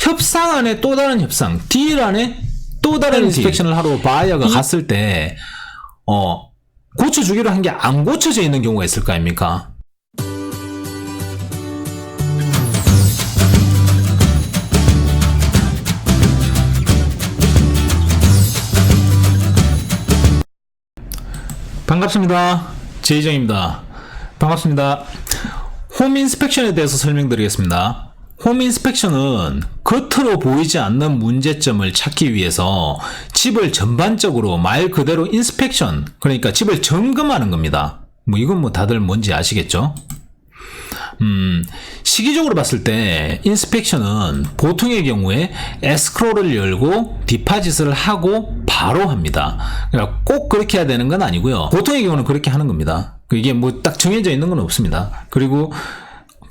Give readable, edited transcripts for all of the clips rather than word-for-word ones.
협상 안에 또 다른 협상, 딜 안에 또 다른 인스펙션을 하러 바이어가 갔을 때 고쳐주기로 한 게 안 고쳐져 있는 경우가 있을 거 아닙니까? 반갑습니다. 제이정입니다. 반갑습니다. 홈 인스펙션에 대해서 설명드리겠습니다. 홈 인스펙션은 겉으로 보이지 않는 문제점을 찾기 위해서 집을 전반적으로 말 그대로 인스펙션, 그러니까 집을 점검하는 겁니다. 이건 다들 뭔지 아시겠죠? 시기적으로 봤을 때 인스펙션은 보통의 경우에 에스크로를 열고 디파짓을 하고 바로 합니다. 그러니까 꼭 그렇게 해야 되는 건 아니고요. 보통의 경우는 그렇게 하는 겁니다. 이게 딱 정해져 있는 건 없습니다. 그리고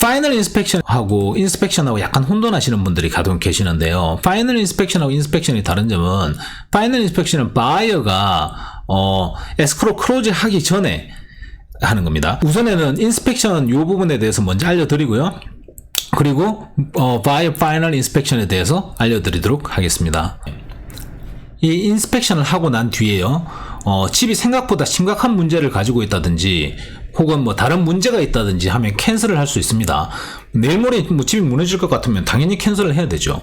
파이널 인스펙션하고 인스펙션하고 약간 혼돈하시는 분들이 가끔 계시는데요. 파이널 인스펙션하고 인스펙션이 다른 점은 파이널 인스펙션은 바이어가 에스크로 클로즈 하기 전에 하는 겁니다. 우선에는 인스펙션 요 부분에 대해서 먼저 알려드리고요. 그리고 바이어 파이널 인스펙션에 대해서 알려드리도록 하겠습니다. 이 인스펙션을 하고 난 뒤에요. 집이 생각보다 심각한 문제를 가지고 있다든지 혹은 다른 문제가 있다든지 하면 캔슬을 할 수 있습니다. 내일 모레 집이 무너질 것 같으면 당연히 캔슬을 해야 되죠.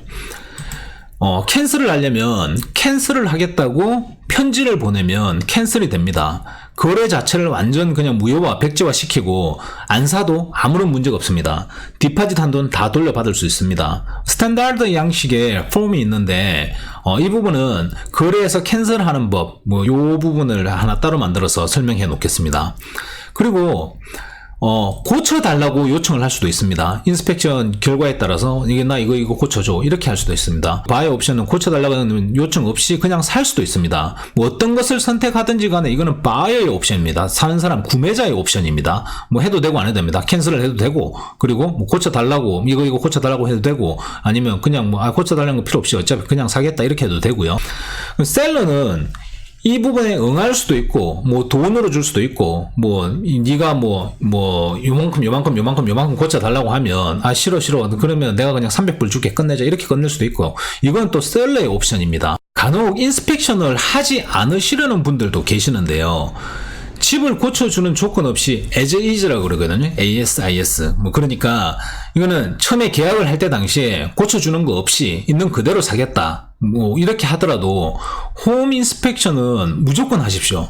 캔슬을 하려면 캔슬을 하겠다고 편지를 보내면 캔슬이 됩니다. 거래 자체를 완전 그냥 무효화, 백지화 시키고 안 사도 아무런 문제가 없습니다. 디파짓 한 돈 다 돌려받을 수 있습니다. 스탠다드 양식의 폼이 있는데 이 부분은 거래에서 캔슬하는 법, 요 부분을 하나 따로 만들어서 설명해 놓겠습니다. 그리고 고쳐달라고 요청을 할 수도 있습니다. 인스펙션 결과에 따라서 나 이거 고쳐줘 이렇게 할 수도 있습니다. 바이어 옵션은 고쳐달라고 하는 요청 없이 그냥 살 수도 있습니다. 어떤 것을 선택하든지 간에 이거는 바이어의 옵션입니다. 사는 사람 구매자의 옵션입니다. 해도 되고 안 해도 됩니다. 캔슬을 해도 되고, 그리고 고쳐달라고 이거 고쳐달라고 해도 되고, 아니면 그냥 고쳐달라는 거 필요 없이 어차피 그냥 사겠다 이렇게 해도 되고요. 셀러는 이 부분에 응할 수도 있고, 돈으로 줄 수도 있고, 네가 요만큼 고쳐달라고 하면, 싫어. 그러면 내가 그냥 300불 줄게 끝내자. 이렇게 끝낼 수도 있고, 이건 또 셀러의 옵션입니다. 간혹 인스펙션을 하지 않으시려는 분들도 계시는데요. 집을 고쳐주는 조건 없이 as is라고 그러거든요. ASIS. 그러니까 이거는 처음에 계약을 할 때 당시에 고쳐주는 거 없이 있는 그대로 사겠다. 이렇게 하더라도 홈 인스펙션은 무조건 하십시오.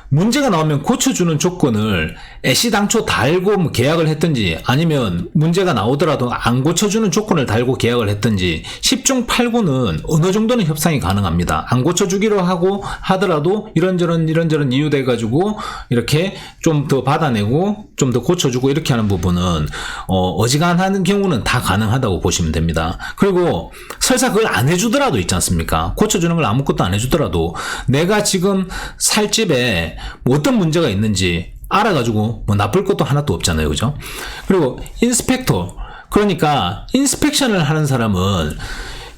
문제가 나오면 고쳐주는 조건을 애시당초 달고 계약을 했든지, 아니면 문제가 나오더라도 안 고쳐주는 조건을 달고 계약을 했든지 10중 8구는 어느 정도는 협상이 가능합니다. 안 고쳐주기로 하더라도 이런저런 이유 돼가지고 이렇게 좀 더 받아내고 좀 더 고쳐주고 이렇게 하는 부분은 어지간한 경우는 다 가능하다고 보시면 됩니다. 그리고 설사 그걸 안 해주더라도 있지 않습니까? 고쳐주는 걸 아무것도 안 해주더라도 내가 지금 살 집에 어떤 문제가 있는지 알아가지고 나쁠 것도 하나도 없잖아요. 그죠? 그리고 인스펙터, 그러니까 인스펙션을 하는 사람은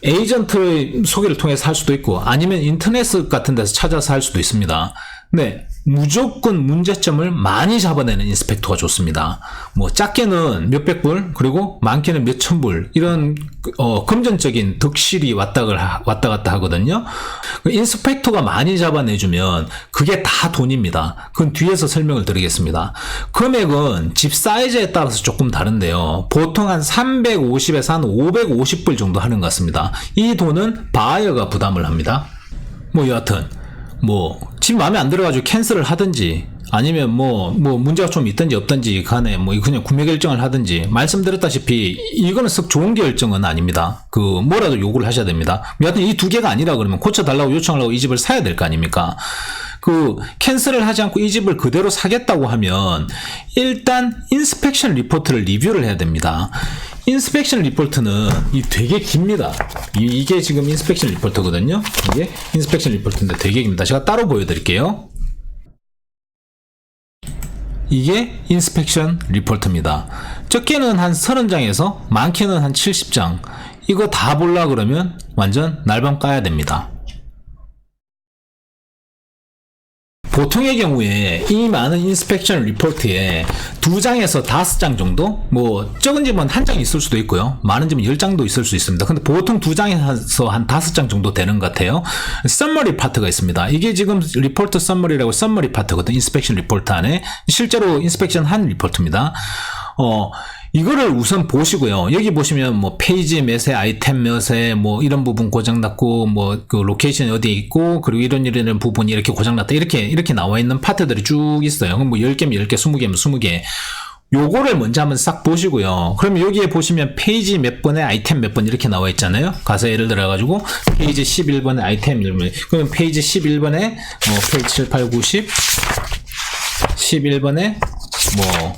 에이전트의 소개를 통해서 할 수도 있고, 아니면 인터넷 같은 데서 찾아서 할 수도 있습니다. 네, 무조건 문제점을 많이 잡아내는 인스펙터가 좋습니다. 작게는 몇백 불, 그리고 많게는 몇천 불, 이런 금전적인 덕실이 왔다 갔다 하거든요. 인스펙터가 많이 잡아내주면 그게 다 돈입니다. 그건 뒤에서 설명을 드리겠습니다. 금액은 집 사이즈에 따라서 조금 다른데요. 보통 한 350에서 한 550불 정도 하는 것 같습니다. 이 돈은 바이어가 부담을 합니다. 여하튼 집 마음에 안 들어가지고 캔슬을 하든지, 아니면 문제가 좀 있든지 없든지 간에 그냥 구매 결정을 하든지, 말씀드렸다시피 이거는 썩 좋은 결정은 아닙니다. 뭐라도 요구를 하셔야 됩니다. 여하튼 이 두 개가 아니라 그러면 고쳐달라고 요청하려고 이 집을 사야 될 거 아닙니까? 캔슬을 하지 않고 이 집을 그대로 사겠다고 하면 일단 인스펙션 리포트를 리뷰를 해야 됩니다. 인스펙션 리포트는 되게 깁니다. 이게 지금 인스펙션 리포트거든요. 이게 인스펙션 리포트인데 되게 깁니다. 제가 따로 보여드릴게요. 이게 인스펙션 리포트입니다. 적게는 한 30장에서 많게는 한 70장. 이거 다 보려고 그러면 완전 날밤 까야 됩니다. 보통의 경우에 이 많은 인스펙션 리포트에 2장에서 5장 정도? 뭐 적은 집은 1장 있을 수도 있고요. 많은 집은 10장도 있을 수 있습니다. 근데 보통 2장에서 한 5장 정도 되는 것 같아요. 썸머리 파트가 있습니다. 이게 지금 리포트 썸머리라고 썸머리 파트거든. 인스펙션 리포트 안에 실제로 인스펙션 한 리포트입니다. 이거를 우선 보시고요. 여기 보시면 뭐 페이지 몇에 아이템 몇에 뭐 이런 부분 고장났고 뭐 그 로케이션이 어디에 있고 그리고 이런 부분이 이렇게 고장났다 이렇게 나와 있는 파트들이 쭉 있어요. 그럼 뭐 10개면 10개, 20개면 20개. 요거를 먼저 한번 싹 보시고요. 그러면 여기에 보시면 페이지 몇 번에 아이템 몇 번 이렇게 나와 있잖아요. 가서 예를 들어 가지고 페이지 11번에 아이템 1번. 그러면 페이지 11번에 페이지 7, 8, 9, 10 11번에 뭐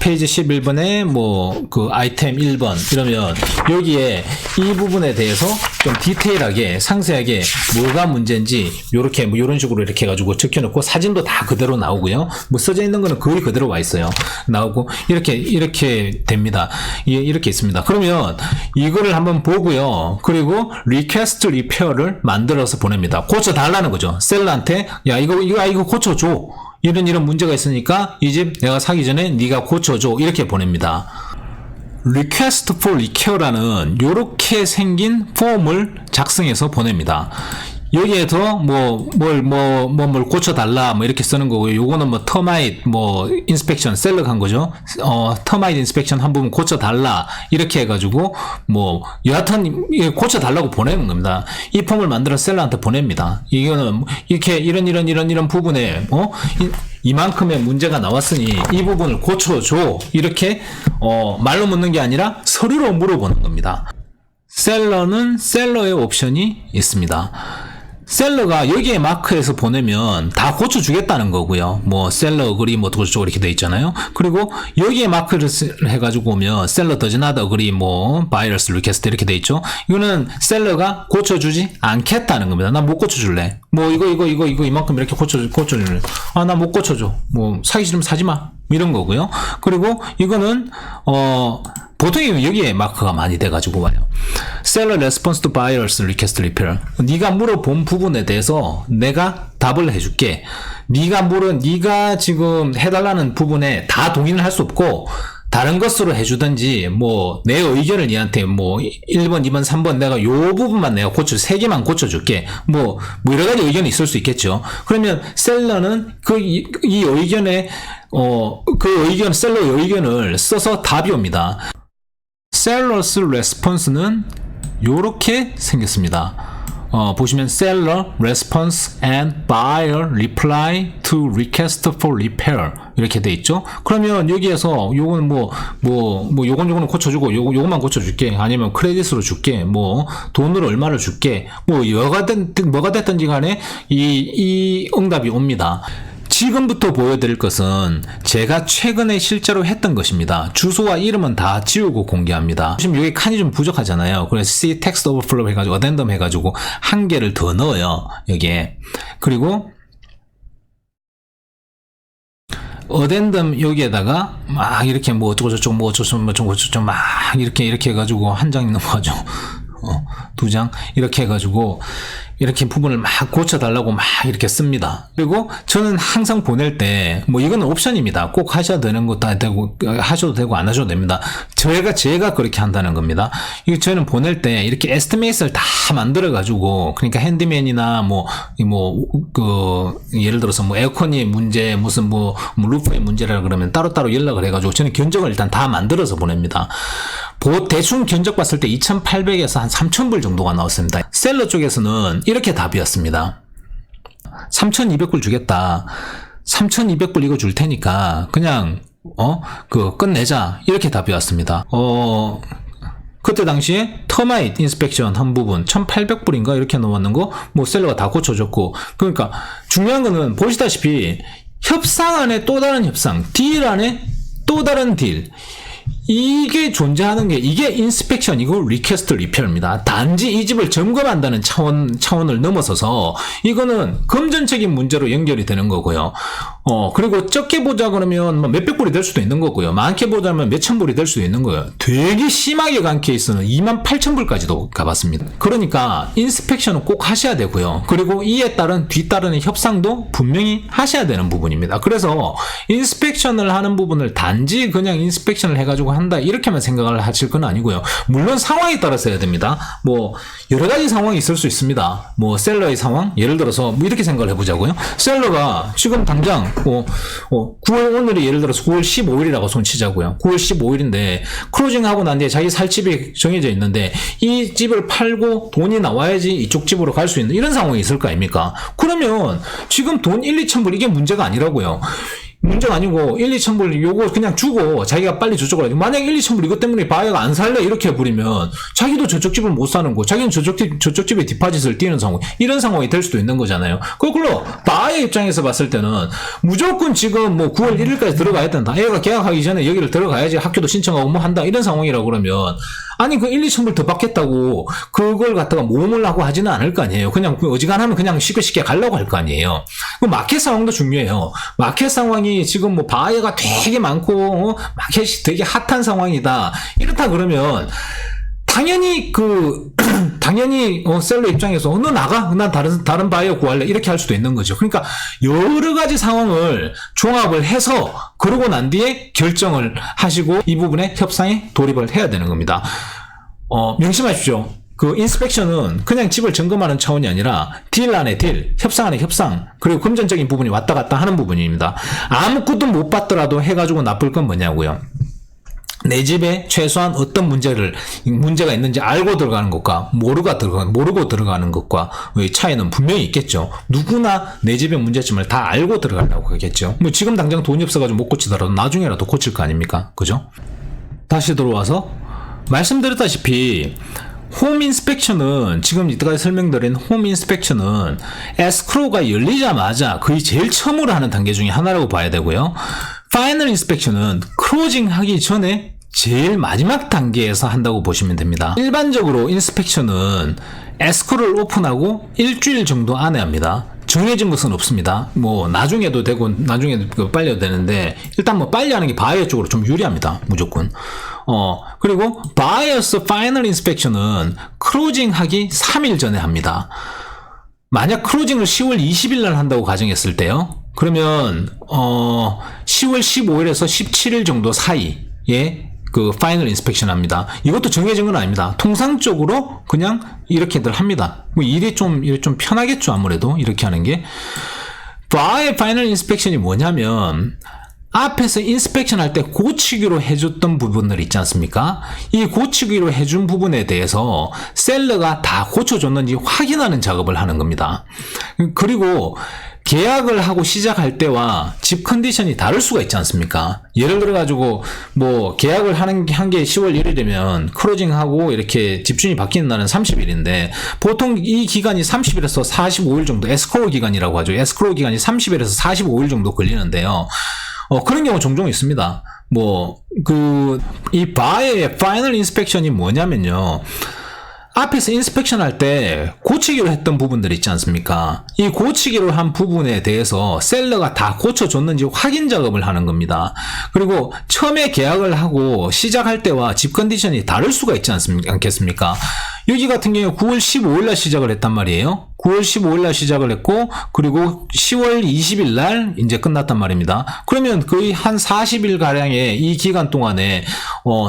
페이지 11번에 뭐 그 아이템 1번 이러면 여기에 이 부분에 대해서 좀 디테일하게 상세하게 뭐가 문제인지 요렇게 뭐 요런 식으로 이렇게 해가지고 적혀놓고 사진도 다 그대로 나오고요. 뭐 써져 있는 거는 거의 그대로 와 있어요. 나오고 이렇게 됩니다. 이렇게 있습니다. 그러면 이거를 한번 보고요. 그리고 리퀘스트 리페어를 만들어서 보냅니다. 고쳐달라는 거죠. 셀러한테 야 이거 고쳐줘. 이런 문제가 있으니까 이 집 내가 사기 전에 네가 고쳐줘 이렇게 보냅니다. Request for Recare라는 요렇게 생긴 폼을 작성해서 보냅니다. 여기에서 뭘 고쳐달라 뭐 이렇게 쓰는 거고요. 요거는 뭐 터마이트 뭐 인스펙션 셀렉 한 거죠. 터마이트 인스펙션 한 부분 고쳐달라 이렇게 해가지고 뭐 여하튼 고쳐달라고 보내는 겁니다. 이 폼을 만들어 셀러한테 보냅니다. 이거는 이렇게 이런 부분에 이만큼의 문제가 나왔으니 이 부분을 고쳐줘 이렇게 말로 묻는 게 아니라 서류로 물어보는 겁니다. 셀러는 셀러의 옵션이 있습니다. 셀러가 여기에 마크해서 보내면 다 고쳐주겠다는 거고요. 뭐 셀러 어그리 뭐 어쩌고 이렇게 돼 있잖아요. 그리고 여기에 마크를 해가지고 오면 셀러 does not agree 뭐 buyer's request 이렇게 돼 있죠. 이거는 셀러가 고쳐주지 않겠다는 겁니다. 나 못 고쳐줄래. 뭐 이거 이만큼 이렇게 고쳐줄래. 아 나 못 고쳐줘. 뭐 사기 싫으면 사지 마. 이런 거고요. 그리고 이거는 보통 여기에 마크가 많이 돼가지고 와요. Seller response to buyer's request repair. 네가 물어본 부분에 대해서 내가 답을 해줄게. 네가 지금 해달라는 부분에 다 동의는 할 수 없고 다른 것으로 해주든지 뭐 내 의견을 니한테 뭐 1번, 2번, 3번 내가 요 부분만 내가 3개만 고쳐줄게. 뭐 여러 가지 의견이 있을 수 있겠죠. 그러면 셀러는 이 의견에 셀러의 의견을 써서 답이 옵니다. Seller's response는 요렇게 생겼습니다. 보시면 Seller response and buyer reply to request for repair 이렇게 돼 있죠. 그러면 여기에서 요건 요건 고쳐주고 요것만 고쳐줄게. 아니면 크레딧으로 줄게. 뭐 돈으로 얼마를 줄게. 뭐 뭐가 됐든지 간에 이 응답이 옵니다. 지금부터 보여드릴 것은 제가 최근에 실제로 했던 것입니다. 주소와 이름은 다 지우고 공개합니다. 지금 여기 칸이 좀 부족하잖아요. 그래서 C text overflow 해가지고 어덴덤 해가지고 한 개를 더 넣어요. 여기에. 그리고 어덴덤 여기에다가 막 이렇게 뭐 어쩌고 막 이렇게 해가지고 한 장 넘어가죠. 2장 이렇게 해가지고 이렇게 부분을 막 고쳐달라고 막 이렇게 씁니다. 그리고 저는 항상 보낼 때 뭐 이건 옵션입니다. 꼭 하셔도 되는 것도 되고 하셔도 되고 안 하셔도 됩니다. 제가 그렇게 한다는 겁니다. 이거 저는 보낼 때 이렇게 에스티메이트를 다 만들어 가지고 그러니까 핸디맨이나 예를 들어서 뭐 에어컨이 문제 무슨 뭐 루프의 문제라 그러면 따로따로 연락을 해가지고 저는 견적을 일단 다 만들어서 보냅니다. 대충 견적 봤을 때 2,800에서 한 3,000불 정도가 나왔습니다. 셀러 쪽에서는 이렇게 답이었습니다. 3,200불 주겠다. 3,200불 이거 줄 테니까 그냥 끝내자. 이렇게 답이 왔습니다. 그때 당시에 터마이트 인스펙션 한 부분 1,800불인가 이렇게 나왔는 거 뭐 셀러가 다 고쳐줬고 그러니까 중요한 거는 보시다시피 협상 안에 또 다른 협상, 딜 안에 또 다른 딜 이게 존재하는 게 이게 인스펙션이고 리퀘스트 리페어입니다. 단지 이 집을 점검한다는 차원을 넘어서서 이거는 금전적인 문제로 연결이 되는 거고요. 그리고 적게 보자 그러면 뭐 몇백 불이 될 수도 있는 거고요. 많게 보자면 몇천 불이 될 수도 있는 거예요. 되게 심하게 간 케이스는 28,000불까지도 가봤습니다. 그러니까 인스펙션은 꼭 하셔야 되고요. 그리고 이에 따른 뒤따르는 협상도 분명히 하셔야 되는 부분입니다. 그래서 인스펙션을 하는 부분을 단지 그냥 인스펙션을 해가지고 한다 이렇게만 생각을 하실 건 아니고요. 물론 상황에 따라서 해야 됩니다. 뭐 여러 가지 상황이 있을 수 있습니다. 뭐 셀러의 상황, 예를 들어서 뭐 이렇게 생각을 해보자고요. 셀러가 지금 당장 9월 오늘이 예를 들어서 9월 15일이라고 손치자고요. 9월 15일인데 클로징하고 난 뒤에 자기 살 집이 정해져 있는데 이 집을 팔고 돈이 나와야지 이쪽 집으로 갈 수 있는 이런 상황이 있을 거 아닙니까? 그러면 지금 돈 1, 2천 불 이게 문제가 아니라고요. 문제가 아니고 1, 2천 불 요거 그냥 주고 자기가 빨리 저쪽으로 가지고 만약 1, 2천 불 이것 때문에 바이어가 안 살래 이렇게 해버리면 자기도 저쪽 집을 못 사는 거 자기는 저쪽 집에 디파짓을 띄는 상황 이런 상황이 될 수도 있는 거잖아요. 거꾸로 바이어 입장에서 봤을 때는 무조건 지금 뭐 9월 1일까지 들어가야 된다. 애가 계약하기 전에 여기를 들어가야지 학교도 신청하고 뭐 한다 이런 상황이라고 그러면 아니 그 1, 2천 불 더 받겠다고 그걸 갖다가 모험을 하고 하지는 않을 거 아니에요. 그냥 어지간하면 그냥 쉽게 가려고 할 거 아니에요. 그 마켓 상황도 중요해요. 마켓 상황이 지금 뭐 바이어가 되게 많고 마켓이 되게 핫한 상황이다. 이렇다 그러면 당연히 셀러 입장에서 너 나가? 난 다른 바이어 구할래. 이렇게 할 수도 있는 거죠. 그러니까 여러 가지 상황을 종합을 해서 그러고 난 뒤에 결정을 하시고 이 부분에 협상에 돌입을 해야 되는 겁니다. 명심하십시오. 그 인스펙션은 그냥 집을 점검하는 차원이 아니라 딜 안에 딜, 협상 안에 협상, 그리고 금전적인 부분이 왔다 갔다 하는 부분입니다. 아무것도 못 받더라도 해가지고 나쁠 건 뭐냐고요. 내 집에 최소한 어떤 문제가 있는지 알고 들어가는 것과 모르고 들어가는 것과 차이는 분명히 있겠죠. 누구나 내 집의 문제점을 다 알고 들어가려고 하겠죠. 뭐 지금 당장 돈이 없어가지고 못 고치더라도 나중에라도 고칠 거 아닙니까? 그죠? 다시 들어와서 말씀드렸다시피 홈 인스펙션은 지금 이때까지 설명드린 홈 인스펙션은 에스크로우가 열리자마자 거의 제일 처음으로 하는 단계 중에 하나라고 봐야 되고요. 파이널 인스펙션은 클로징 하기 전에 제일 마지막 단계에서 한다고 보시면 됩니다. 일반적으로 인스펙션은 에스크로우를 오픈하고 일주일 정도 안에 합니다. 정해진 것은 없습니다. 뭐 나중에도 되고 나중에 빨리 해도 되는데 일단 뭐 빨리 하는 게 바이어 쪽으로 좀 유리합니다. 무조건. 그리고 바이어스 파이널 인스펙션은 클로징 하기 3일 전에 합니다. 만약 클로징을 10월 20일 날 한다고 가정했을 때요. 그러면 10월 15일에서 17일 정도 사이에 그 파이널 인스펙션 합니다. 이것도 정해진 건 아닙니다. 통상적으로 그냥 이렇게들 합니다. 뭐 일이 좀 편하겠죠. 아무래도 이렇게 하는 게. 파이널 인스펙션이 뭐냐면 앞에서 인스펙션 할 때 고치기로 해줬던 부분들 있지 않습니까? 이 고치기로 해준 부분에 대해서 셀러가 다 고쳐줬는지 확인하는 작업을 하는 겁니다. 그리고 계약을 하고 시작할 때와 집 컨디션이 다를 수가 있지 않습니까? 예를 들어가지고 뭐 계약을 한 게 10월 1일이면 클로징하고 이렇게 집주인이 바뀌는 날은 30일인데 보통 이 기간이 30일에서 45일 정도 에스크로우 기간이라고 하죠. 에스크로우 기간이 30일에서 45일 정도 걸리는데요. 그런 경우 종종 있습니다. 이 바이어의 파이널 인스펙션이 뭐냐면요. 앞에서 인스펙션 할 때 고치기로 했던 부분들 있지 않습니까? 이 고치기로 한 부분에 대해서 셀러가 다 고쳐줬는지 확인 작업을 하는 겁니다. 그리고 처음에 계약을 하고 시작할 때와 집 컨디션이 다를 수가 있지 않겠습니까? 여기 같은 경우에 9월 15일 날 시작을 했단 말이에요. 9월 15일 날 시작을 했고 그리고 10월 20일 날 이제 끝났단 말입니다. 그러면 거의 한 40일 가량의 이 기간 동안에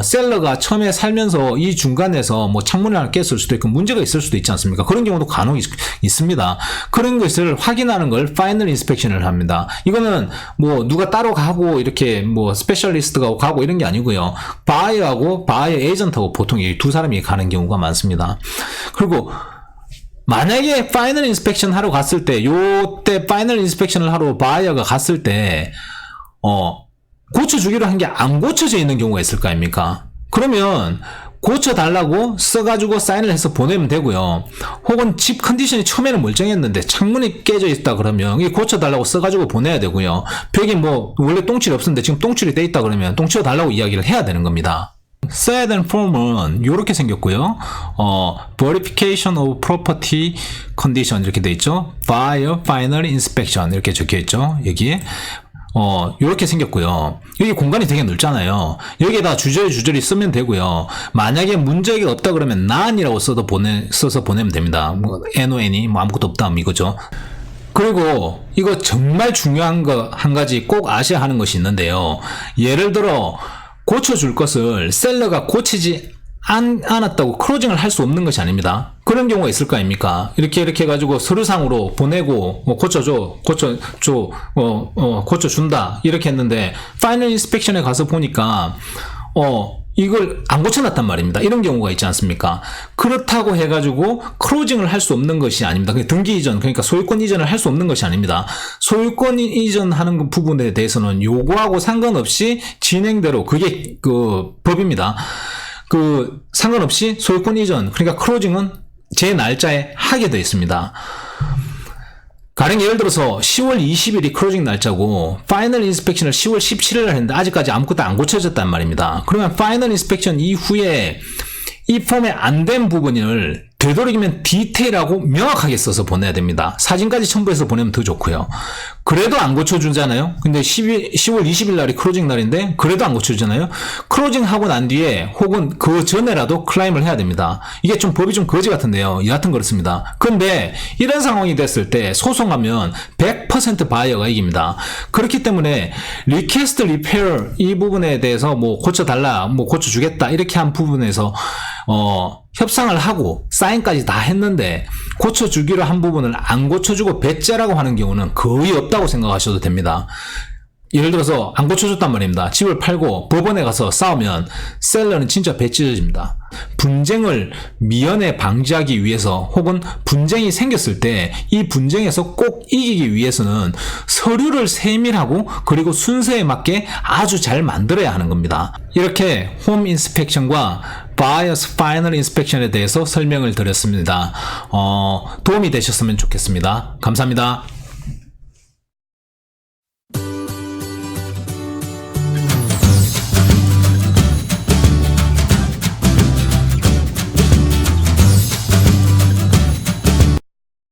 셀러가 처음에 살면서 이 중간에서 뭐 창문을 하나 깼을 수도 있고 문제가 있을 수도 있지 않습니까? 그런 경우도 간혹 있습니다. 그런 것을 확인하는 걸 파이널 인스펙션을 합니다. 이거는 뭐 누가 따로 가고 이렇게 뭐 스페셜리스트가 가고 이런 게 아니고요. 바이어하고 바이어 에이전트하고 보통 이 두 사람이 가는 경우가 많습니다. 그리고 만약에 파이널 인스펙션 하러 갔을 때 요때 파이널 인스펙션을 하러 바이어가 갔을 때 고쳐주기로 한 게 안 고쳐져 있는 경우가 있을 거 아닙니까? 그러면 고쳐달라고 써가지고 사인을 해서 보내면 되고요. 혹은 집 컨디션이 처음에는 멀쩡했는데 창문이 깨져 있다 그러면 이게 고쳐달라고 써가지고 보내야 되고요. 벽이 뭐 원래 똥칠이 없었는데 지금 똥칠이 돼 있다 그러면 똥치워달라고 이야기를 해야 되는 겁니다. 써야 되는 폼은 이렇게 생겼고요. Verification of Property Condition 이렇게 돼 있죠. By a Final Inspection 이렇게 적혀 있죠. 여기에 요렇게 생겼고요. 여기 공간이 되게 넓잖아요. 여기에다 주저리 쓰면 되고요. 만약에 문제가 없다 그러면 none이라고 써서 보내면 됩니다. 뭐, non이 뭐 아무것도 없다, 이거죠. 그리고 이거 정말 중요한 거 한 가지 꼭 아셔야 하는 것이 있는데요. 예를 들어 고쳐줄 것을 셀러가 고치지 않았다고 크로징을 할 수 없는 것이 아닙니다. 그런 경우가 있을 거 아닙니까? 이렇게 해가지고 서류상으로 보내고 고쳐준다 이렇게 했는데 파이널 인스펙션에 가서 보니까 이걸 안 고쳐놨단 말입니다. 이런 경우가 있지 않습니까? 그렇다고 해가지고 크로징을 할 수 없는 것이 아닙니다. 등기 이전, 그러니까 소유권 이전을 할 수 없는 것이 아닙니다. 소유권 이전하는 부분에 대해서는 요구하고 상관없이 진행대로 그게 그 법입니다. 그 상관없이 소유권 이전, 그러니까 크로징은 제 날짜에 하게 되어 있습니다. 가령 예를 들어서 10월 20일이 크로징 날짜고 파이널 인스펙션을 10월 17일 날 했는데 아직까지 아무것도 안 고쳐졌단 말입니다. 그러면 파이널 인스펙션 이후에 이 폼에 안 된 부분을 되도록이면 디테일하고 명확하게 써서 보내야 됩니다. 사진까지 첨부해서 보내면 더 좋고요. 그래도 안 고쳐주잖아요. 근데 10월 20일 날이 크로징 날인데 그래도 안 고쳐주잖아요. 크로징 하고 난 뒤에 혹은 그 전에라도 클라임을 해야 됩니다. 이게 좀 법이 좀 거지 같은데요. 여하튼 그렇습니다. 근데 이런 상황이 됐을 때 소송하면 100% 바이어가 이깁니다. 그렇기 때문에 리퀘스트 리페어 이 부분에 대해서 뭐 고쳐달라, 뭐 고쳐주겠다 이렇게 한 부분에서 협상을 하고 사인까지 다 했는데 고쳐주기로 한 부분을 안 고쳐주고 배째라고 하는 경우는 거의 없다고 생각하셔도 됩니다. 예를 들어서 안 고쳐줬단 말입니다. 집을 팔고 법원에 가서 싸우면 셀러는 진짜 배 찢어집니다. 분쟁을 미연에 방지하기 위해서 혹은 분쟁이 생겼을 때 이 분쟁에서 꼭 이기기 위해서는 서류를 세밀하고 그리고 순서에 맞게 아주 잘 만들어야 하는 겁니다. 이렇게 홈 인스펙션과 바이어스 파이널 인스펙션에 대해서 설명을 드렸습니다. 도움이 되셨으면 좋겠습니다. 감사합니다.